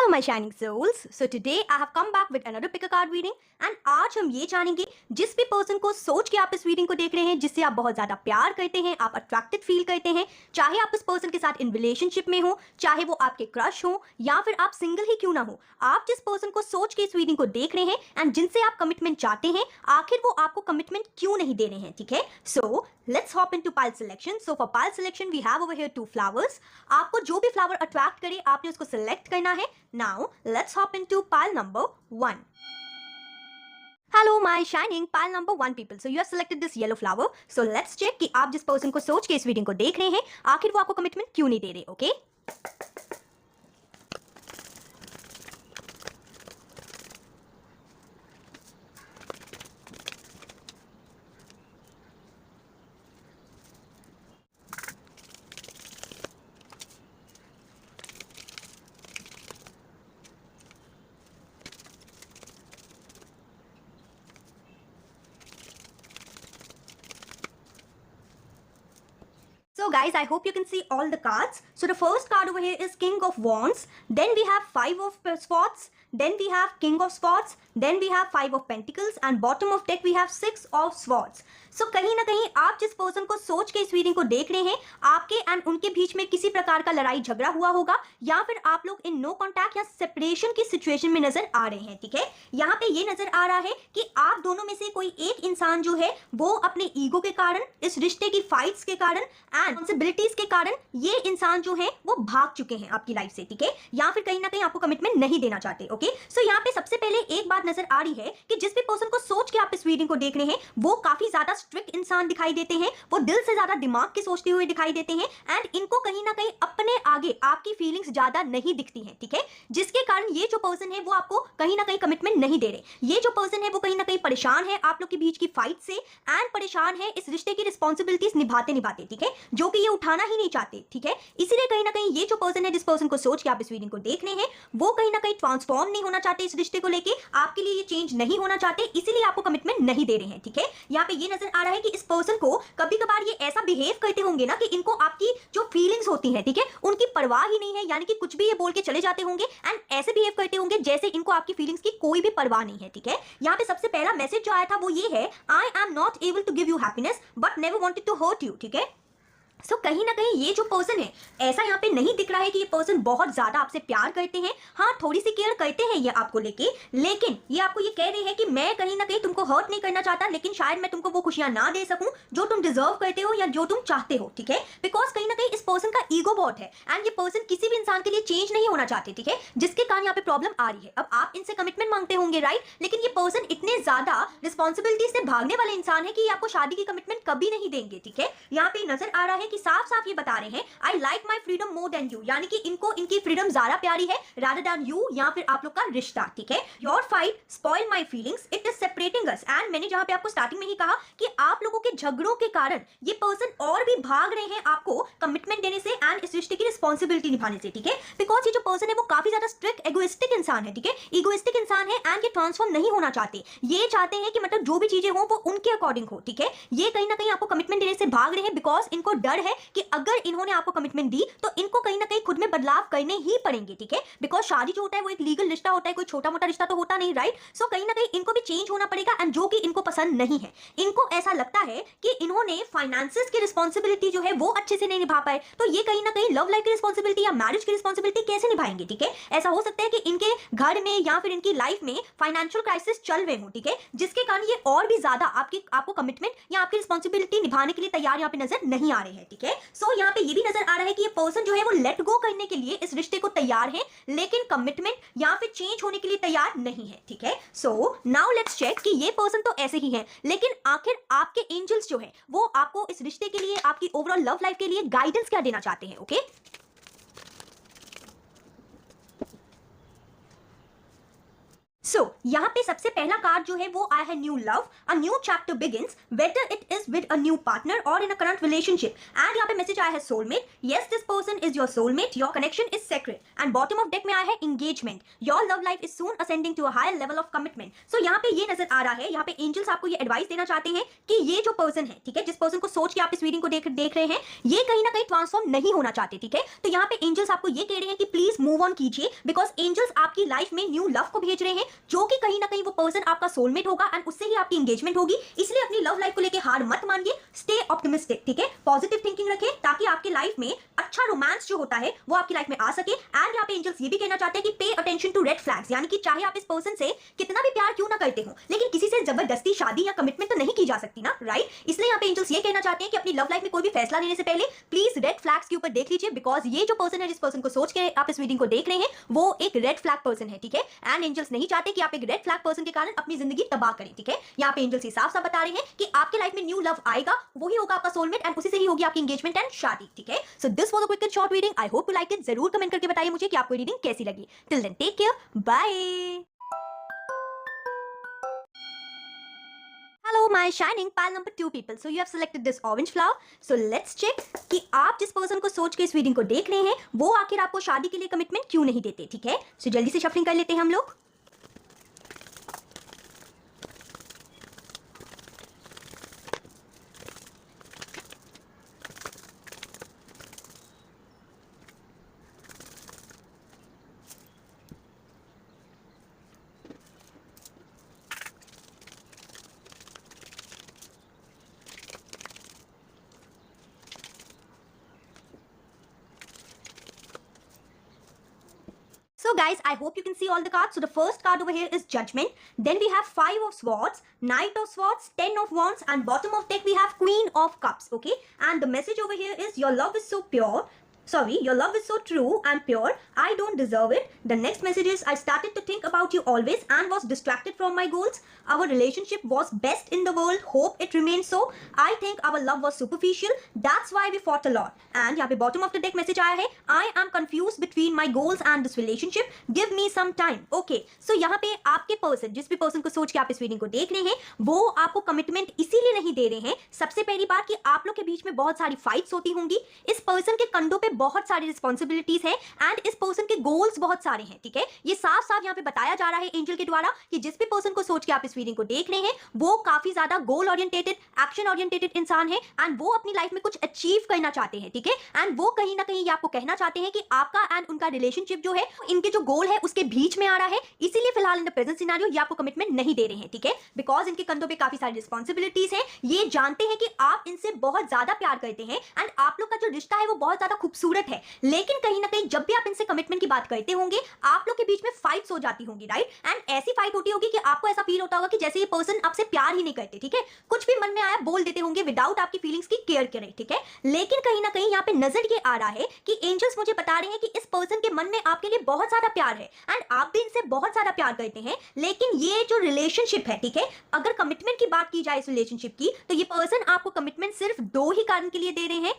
Hello my shining souls. So today I have come back with another pick a card reading and आज हम ये जानेंगे जिस भी पर्सन को सोच के आप इस रीडिंग को देख रहे हैं, जिससे आप बहुत ज्यादा प्यार करते हैं, आप अट्रैक्टेड फील करते हैं, चाहे आप इस पर्सन के साथ इन रिलेशनशिप में हो, चाहे वो आपके क्रश हो या फिर आप सिंगल ही क्यों ना हो, आप जिस पर्सन को सोच के इस रीडिंग को देख रहे हैं एंड जिनसे आप कमिटमेंट चाहते हैं, आखिर वो आपको कमिटमेंट क्यों नहीं दे रहे हैं, ठीक है। So let's hop into pile selection. So for pile selection we have over here 2 flowers. आपको जो भी फ्लावर अट्रैक्ट करे आपने उसको सिलेक्ट करना है। Now let's hop into pile number 1. Hello my shining pile number 1 people. So you have selected this yellow flower. So let's check कि आप जिस पर्सन को सोच के इस रीडिंग को देख रहे हैं, आखिर वो आपको कमिटमेंट क्यों नहीं दे रहे, okay. So guys, I hope you can see all the cards. So the first card over here is King of Wands. Then we have 5 of Swords. Then we have King of Swords. Then we have 5 of Pentacles. And bottom of deck we have 6 of Swords. So कहीं ना कहीं आप जिस person को सोच के इस reading को देख रहे हैं, आपके एंड उनके बीच में किसी प्रकार का लड़ाई झगड़ा हुआ होगा या फिर आप लोग इन नो कॉन्टैक्ट या सेपरेशन की सिचुएशन में नजर आ रहे हैं, ठीक है। यहाँ पे ये नजर आ रहा है कि आप दोनों में से कोई एक इंसान जो है वो अपने ईगो के कारण, इस रिश्ते की फाइट्स के कारण एंड रिस्पॉन्सिबिलिटीज के कारण ये इंसान जो है वो भाग चुके हैं आपकी लाइफ से, ठीक है, या फिर कहीं ना कहीं आपको कमिटमेंट नहीं देना चाहते, ओके। सो यहाँ पे सबसे पहले एक बात नजर आ रही है कि जिस भी पर्सन को सोच के आप इस रीडिंग को देख रहे हैं वो काफी ज्यादा स्ट्रिक्ट इंसान दिखाई देते हैं, वो दिल से ज्यादा दिमाग के सोचते हुए दिखाई देते हैं एंड इनको कहीं ना कहीं अपने आगे आपकी फीलिंग्स ज्यादा नहीं दिखती हैं, ठीक है, जिसके कारण ये जो पर्सन है वो आपको कहीं ना कहीं कमिटमेंट नहीं दे रहे। ये जो पर्सन है वो कहीं ना कहीं परेशान है आप लोग के बीच की फाइट से एंड परेशान है इस रिश्ते की रिस्पॉन्सिबिलिटीज निभाते निभाते, ठीक है, जो कि ये उठाना ही नहीं चाहते, ठीक है। इसीलिए कहीं ना कहीं ये जो पर्सन है, जिस पर्सन को सोच के आप इस रीडिंग को देख रहे हैं, वो कहीं ना कहीं ट्रांसफॉर्म नहीं होना चाहते इस रिश्ते को लेके, आपके लिए ये चेंज नहीं होना चाहते, इसीलिए आपको कमिटमेंट नहीं दे रहे हैं, ठीक है। यहाँ पे ये नजर आ रहा है कि इस पर्सन को कभी कभार ये ऐसा बिहेव करते होंगे ना कि इनको आपकी जो फीलिंग्स होती हैं, ठीक है, उनकी परवाह ही नहीं है, यानी कि कुछ भी ये बोल के चले जाते होंगे एंड ऐसे बिहेव करते होंगे जैसे इनको आपकी फीलिंग्स की कोई भी परवाह नहीं है, ठीक है। यहाँ पे सबसे पहला मैसेज जो आया था वो ये है, I am not able to give you happiness but never wanted to hurt you, ठीक है। सो कहीं ना कहीं ये जो पर्सन है, ऐसा यहाँ पे नहीं दिख रहा है कि ये पर्सन बहुत ज्यादा आपसे प्यार करते हैं, हाँ थोड़ी सी केयर करते हैं ये आपको लेके, लेकिन ये आपको ये कह रहे हैं कि मैं कहीं ना कहीं तुमको हर्ट नहीं करना चाहता, लेकिन शायद मैं तुमको वो खुशियां ना दे सकूं जो तुम डिजर्व करते हो या जो तुम चाहते हो, ठीक है। बिकॉज कहीं ना कहीं इस पर्सन का ईगो बहुत है एंड ये पर्सन किसी भी इंसान के लिए चेंज नहीं होना चाहते, ठीक है, जिसके कारण यहाँ पे प्रॉब्लम आ रही है। अब आप इनसे कमिटमेंट मांगते होंगे, राइट, लेकिन ये पर्सन इतने ज्यादा रिस्पॉन्सिबिलिटी से भागने वाले इंसान है कि आपको शादी की कमिटमेंट कभी नहीं देंगे, ठीक है। यहाँ पे नजर आ रहा है कि साफ साफ ये बता रहे हैं, I like my freedom more than you, यानी कि इनको इनकी फ्रीडम ज्यादा प्यारी है रादर देन यू, या फिर आप लोग का रिश्ता, ठीक है। Your fight spoil my feelings, it is separating us, and मैंने जहां पे आपको स्टार्टिंग में ही कहा कि आप लोगों के झगड़ों के कारण ये पर्सन और भी भाग रहे हैं आपको कमिटमेंट देने से एंड इस रिश्ते की रिस्पॉन्सिबिलिटी निभाने से, ठीक है। बिकॉज ये जो पर्सन है वो काफी ज्यादा स्ट्रिक्ट एगोइस्टिक इंसान है, ठीक है, इगोइस्टिक इंसान है एंड ये ट्रांसफॉर्म नहीं होना चाहते, ये चाहते हैं कि मतलब जो भी चीजें हो वो उनके अकॉर्डिंग हो, ठीक है। ये कहीं ना कहीं आपको कमिटमेंट देने से भाग रहे हैं बिकॉज इनको डर है कि अगर इन्होंने आपको कमिटमेंट दी तो इनको कहीं ना कहीं खुद में बदलाव करने ही पड़ेंगे, ठीक है। बिकॉज शादी जो होता है वो एक लीगल रिश्ता होता है, कोई छोटा मोटा रिश्ता तो होता नहीं, राइट। सो कहीं ना कहीं इनको भी चेंज होना पड़ेगा एंड जो कि इनको पसंद नहीं है। इनको ऐसा लगता है कि इन्होंने फाइनेंसेस की रिस्पॉन्सिबिलिटी जो है वो अच्छे से नहीं निभा पाए, तो ये कहीं ना कहीं लव लाइफ की रिस्पॉन्सिबिलिटी या मैरिज की रिस्पॉन्सिबिलिटी कैसे निभाएंगे, ठीक है। ऐसा हो सकता है कि इनके घर में या फिर इनकी लाइफ में फाइनेंशियल क्राइसिस चल रहे हो, ठीक है, जिसके कारण ये और भी ज्यादा आपको कमिटमेंट या आपकी रिस्पॉन्सिबिलिटी निभाने के लिए तैयार यहाँ पे नजर नहीं आ रहे हैं, ठीक है। सो यहाँ पे ये भी नजर आ रहा है कि ये पर्सन जो है वो लेट गो करने के लिए इस रिश्ते को तैयार है, लेकिन कमिटमेंट या फिर चेंज होने के लिए तैयार नहीं है, ठीक है। सो नाउ लेट्स चेक कि ये पर्सन तो ऐसे ही है, लेकिन आखिर आपके एंजल्स जो है वो आपको इस रिश्ते के लिए, आपकी ओवरऑल लव लाइफ के लिए गाइडेंस क्या देना चाहते हैं, ओके। सो यहाँ पे सबसे पहला कार्ड जो है वो आया है new love, a new chapter begins, whether it is with a new partner और in a current relationship. And यहाँ पे मैसेज आया है soulmate, yes this person is your soulmate, your connection is secret. And bottom of deck में आया है engagement, your love life is soon ascending to a higher level of commitment. So यहाँ पे ये नजर आ रहा है, यहाँ पे एंजल्स आपको ये एडवाइस देना चाहते हैं कि ये जो पर्सन है, ठीक है, जिस पर्सन को सोच के आप इस रीडिंग को देख रहे हैं, ये कहीं ना कहीं ट्रांसफॉर्म नहीं होना चाहते, ठीक है। तो यहाँ पे एंजल्स आपको ये कह रहे हैं कि प्लीज मूव ऑन कीजिए, बिकॉज एंजल्स आपकी लाइफ में न्यू लव को भेज रहे हैं, जो कि कहीं ना कहीं वो पर्सन आपका सोलमेट होगा एंड उससे ही आपकी एंगेजमेंट होगी। इसलिए अपनी लव लाइफ को लेकर हार मत मानिए, स्टे ऑप्टिमिस्टिक, ठीक है, पॉजिटिव थिंकिंग रखें ताकि आपकी लाइफ में अच्छा रोमांस जो होता है वो आपकी लाइफ में आ सके। एंड यहाँ पे एंजल्स ये भी कहना चाहते हैं कि pay attention to red flags, यानी कि चाहे आप इस पर्सन से कितना भी प्यार क्यों ना करते हो, लेकिन किसी से जबरदस्ती शादी या कमिटमेंट तो नहीं की जा सकती ना, राइट। इसलिए यहाँ पे एंजल्स ये कहना चाहते हैं कि अपनी लव लाइफ में कोई भी फैसला लेने से पहले प्लीज रेड फ्लैग्स के ऊपर देख लीजिए, बिकॉज ये जो पर्सन है, जिस पर्सन को सोच के आप इस रीडिंग को देख रहे हैं, वो एक रेड फ्लैग पर्सन है, ठीक है। एंड एंजल्स नहीं चाहते कि आप एक रेड फ्लैग पर्सन के कारण अपनी जिंदगी तबाह करें, ठीक है। यहाँ पे एंजल्स साफ साफ बता रहे हैं कि आपके लाइफ में न्यू लव आएगा, वही होगा आपका सोलमेट एंड उसी से ही होगी आपकी एंगेजमेंट एंड शादी, ठीक है। So this was a quick and short reading, I hope you like it. जरूर कमेंट करके बताइए मुझे कि आपको रीडिंग कैसी लगी। Till then take care, bye. Hello, my shining pile number 2 people. So you have selected this orange flower. So let's check कि आप जिस पर्सन को सोच के इस रीडिंग को देख रहे हैं, वो आखिर आपको शादी के लिए कमिटमेंट क्यों नहीं देते, ठीक है। So जल्दी से शफलिंग कर लेते हैं हम लोग। So guys, I hope you can see all the cards. So the first card over here is Judgment. Then we have 5 of Swords, Knight of Swords, 10 of Wands, and bottom of deck we have Queen of Cups, okay? And the message over here is your love is so pure. Sorry, your love is so true and pure, I don't deserve it. The next message is, I started to think about you always and was distracted from my goals. Our relationship was best in the world, hope it remains so. I think our love was superficial, that's why we fought a lot. And यहाँ पे bottom of the deck message आया है, I am confused between my goals and this relationship, give me some time. Okay, so यहाँ पे आपके person, जिस भी person को सोच के आप इस रीडिंग को देख रहे हैं, वो आपको कमिटमेंट इसीलिए नहीं दे रहे हैं। सबसे पहली बात कि आप लोग के बीच में बहुत सारी फाइट्स होती होंगी, इस पर्सन के कंधों पे बहुत सारी रिस्पॉन्सिबिलिटीज है एंड इस पर्सन के गोल्स बहुत सारे हैं, ठीक है। ये साफ साफ यहाँ पे बताया जा रहा है एंजल के द्वारा कि जिस भी पर्सन को सोच के आप इस रीडिंग को देख रहे हैं, वो काफी ज्यादा गोल ओरिएंटेटेड, एक्शन ओरिएंटेटेड इंसान है एंड वो अपनी लाइफ में कुछ अचीव करना चाहते हैं, ठीक है। एंड वो कहीं ना कहीं ये आपको कहना चाहते हैं कि आपका एंड उनका रिलेशनशिप जो है, इनके जो गोल है उसके बीच में आ रहा है, इसीलिए फिलहाल इन द प्रेजेंट सिनेरियो ये आपको कमिटमेंट नहीं दे रहे हैं, ठीक है। बिकॉज इनके कंधों पे काफी सारी रिस्पॉन्सिबिलिटीज है, ये जानते हैं कि आप इनसे बहुत ज्यादा प्यार करते हैं एंड आप लोग का जो रिश्ता है वो बहुत ज्यादा खूबसूरत है, लेकिन कहीं ना कहीं जब भी आप इनसे कमिटमेंट की बात करते होंगे, आप लोग के बीच में फाइट्स हो जाती होंगी, राइट। एंड ऐसी फाइट होती होगी कि आपको ऐसा फील होता होगा कि जैसे ये पर्सन आपसे प्यार ही नहीं करते, ठीक है। कुछ भी मन में आया बोल देते होंगे विदाउट आपकी फीलिंग्स की केयर करें, ठीक है। लेकिन कहीं ना कहीं यहाँ पे नजर ये आ रहा है कि एंजल्स मुझे बता रहे हैं कि इस पर्सन के मन में आपके लिए बहुत ज्यादा प्यार है एंड आप भी इनसे बहुत ज्यादा प्यार करते हैं, लेकिन ये जो रिलेशनशिप है, ठीक है, अगर कमिटमेंट की बात की जाए इस रिलेशनशिप की, तो ये पर्सन आपको कमिटमेंट सिर्फ 2 ही कारण के लिए दे रहे हैं।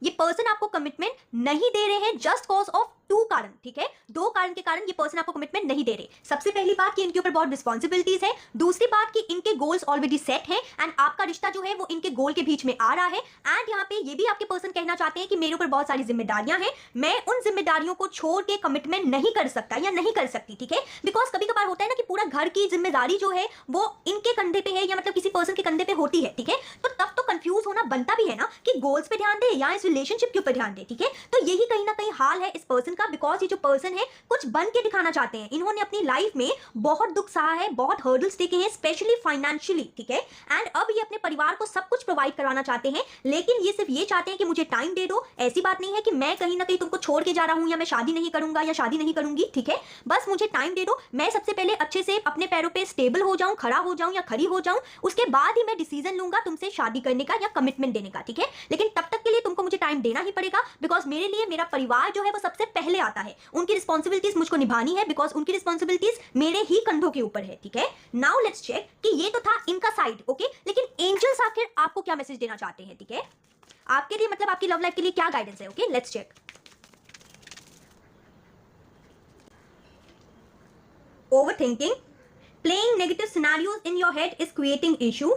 ये पर्सन आपको कमिटमेंट नहीं दे रहे हैं जस्ट कॉज ऑफ 2 कारण, ठीक है। 2 कारण के कारण ये पर्सन आपको कमिटमेंट नहीं दे रहे। सबसे पहली बात कि इनके ऊपर बहुत रिस्पॉन्सिबिलिटीज है, दूसरी बात कि इनके गोल्स ऑलरेडी सेट हैं एंड आपका रिश्ता जो है वो इनके गोल के बीच में आ रहा है। एंड यहाँ पे ये भी आपके पर्सन कहना चाहते हैं कि मेरे ऊपर बहुत सारी जिम्मेदारियां हैं, मैं उन जिम्मेदारियों को छोड़ के कमिटमेंट नहीं कर सकता या नहीं कर सकती, ठीक है। बिकॉज कभी कभार होता है ना कि पूरा घर की जिम्मेदारी जो है वो इनके कंधे पे है या मतलब किसी पर्सन के कंधे पे होती है, ठीक है। तो तब तो कंफ्यूज होना बनता भी है ना कि गोल्स पे ध्यान दे या इस रिलेशनशिप के ऊपर ध्यान दे, ठीक है। तो यही कहीं ना कहीं हाल है इस पर्सन का, बिकॉज ये जो पर्सन है कुछ बन के दिखाना चाहते हैं। इन्होंने अपनी लाइफ में बहुत दुख सहा है, बहुत हर्डल्स देखे हैं, स्पेशली फाइनेंशियली, ठीक है। एंड अब ये अपने परिवार को सब कुछ प्रोवाइड कराना चाहते हैं, लेकिन ये सिर्फ ये चाहते हैं कि मुझे टाइम दे दो। ऐसी बात नहीं है कि मैं कहीं ना कहीं तुमको छोड़ के जा रहा हूं या मैं शादी नहीं करूंगा या शादी नहीं करूंगी, ठीक है। बस मुझे टाइम दे दो, मैं सबसे पहले अच्छे से अपने पैरों पे स्टेबल हो जाऊं, खड़ा हो जाऊं या खड़ी हो जाऊं, उसके बाद ही मैं डिसीजन लूंगा तुमसे शादी करने का या कमिटमेंट देने का, ठीक है। लेकिन तब तक के लिए तुमको मुझे टाइम देना ही पड़ेगा, बिकॉज मेरे लिए मेरा परिवार जो है वो सबसे पहले आता है। उनकी रिस्पॉन्सिबिलिटीज मुझको निभानी है, बिकॉज उनकी रिस्पॉन्सिबिलिटीज मेरे ही कंधों के ऊपर है, ठीक है। नाउ लेट्स चेक कि ये तो था इनका साइड, ओके, लेकिन एंजल्स आखिर आपको क्या मैसेज देना चाहते हैं, ठीक है। आपके लिए मतलब आपकी लव लाइफ के लिए क्या गाइडेंस है, okay, let's check. Overthinking, Playing negative scenarios in your head is creating issue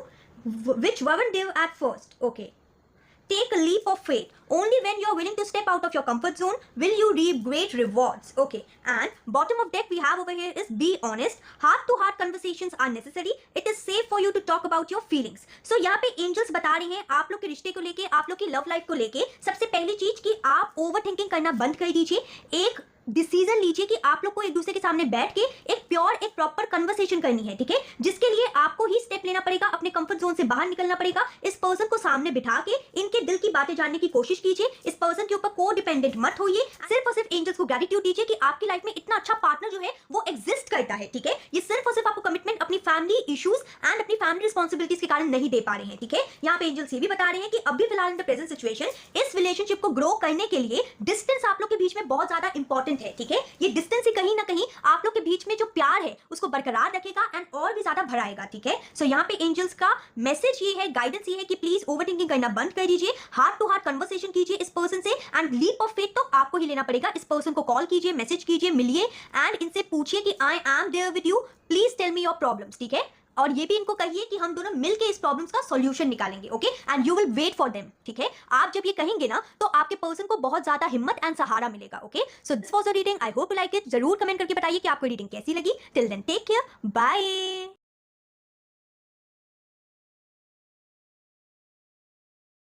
which weren't there at first. Okay. Take a leap of faith. Only when you're willing to step out of your comfort zone will you reap great rewards. Okay. And bottom of deck we have over here is be honest. Heart to heart conversations are necessary. It is safe for you to talk about your feelings. So यहाँ पे angels बता रहे हैं आप लोग के रिश्ते को लेके, आप लोग की लव लाइफ को लेके सबसे पहली चीज कि आप ओवर थिंकिंग करना बंद कर दीजिए. एक डिसीजन लीजिए कि आप लोग को एक दूसरे के सामने बैठ के एक प्योर एक प्रॉपर कन्वर्सेशन करनी है. ठीक है, जिसके लिए आपको ही स्टेप लेना पड़ेगा, अपने कंफर्ट जोन से बाहर निकलना पड़ेगा. इस पर्सन को सामने बिठा के इनके दिल की बातें जानने की कोशिश कीजिए. इस पर्सन के ऊपर को डिपेंडेंट मत होइए. सिर्फ और सिर्फ एंजल्स को ग्रेटिट्यूड दीजिए कि आपकी लाइफ में इतना अच्छा पार्टनर जो है वो एग्जिस्ट करता है. ठीक है, ये सिर्फ और सिर्फ आपको कमिटमेंट अपनी फैमिली इश्यूज एंड अपनी फैमिली रिस्पॉन्सिबिलिटीज के कारण नहीं दे पा रहे हैं. ठीक है, यहाँ पे एंजल्स ये भी बता रहे हैं कि अभी फिलहाल इन द प्रेजेंट सिचुएशन इस रिलेशनशिप को ग्रो करने के लिए डिस्टेंस आप लोग के बीच में बहुत ज्यादा इंपॉर्टेंट है. ठीक है, ये डिस्टेंस ही कहीं ना कहीं आप लोग के बीच में जो प्यार है उसको बरकरार रखेगा एंड और भी ज्यादा बढ़ाएगा. ठीक है, सो यहाँ पे एंजल्स का मैसेज ये है, गाइडेंस ये है कि प्लीज ओवरथिंकिंग करना बंद कर दीजिए. हार्ट टू हार्ट कन्वर्सेशन कीजिए इस पर्सन से एंड लीप ऑफ फेथ तो आपको ही लेना पड़ेगा. इस पर्सन को कॉल कीजिए, मैसेज कीजिए, मिलिए एंड इनसे पूछिए कि I am there with you, please tell me your problems. ठीक है, और ये भी इनको कहिए कि हम दोनों मिलके इस प्रॉब्लम्स का सॉल्यूशन निकालेंगे. Okay, and you will wait for them. ठीक है, आप जब ये कहेंगे ना तो आपके पर्सन को बहुत ज्यादा हिम्मत एंड सहारा मिलेगा. Okay, so this was a reading. I hope you like it. जरूर कमेंट करके बताइए कि आपको रीडिंग कैसी लगी. Till then take care, bye.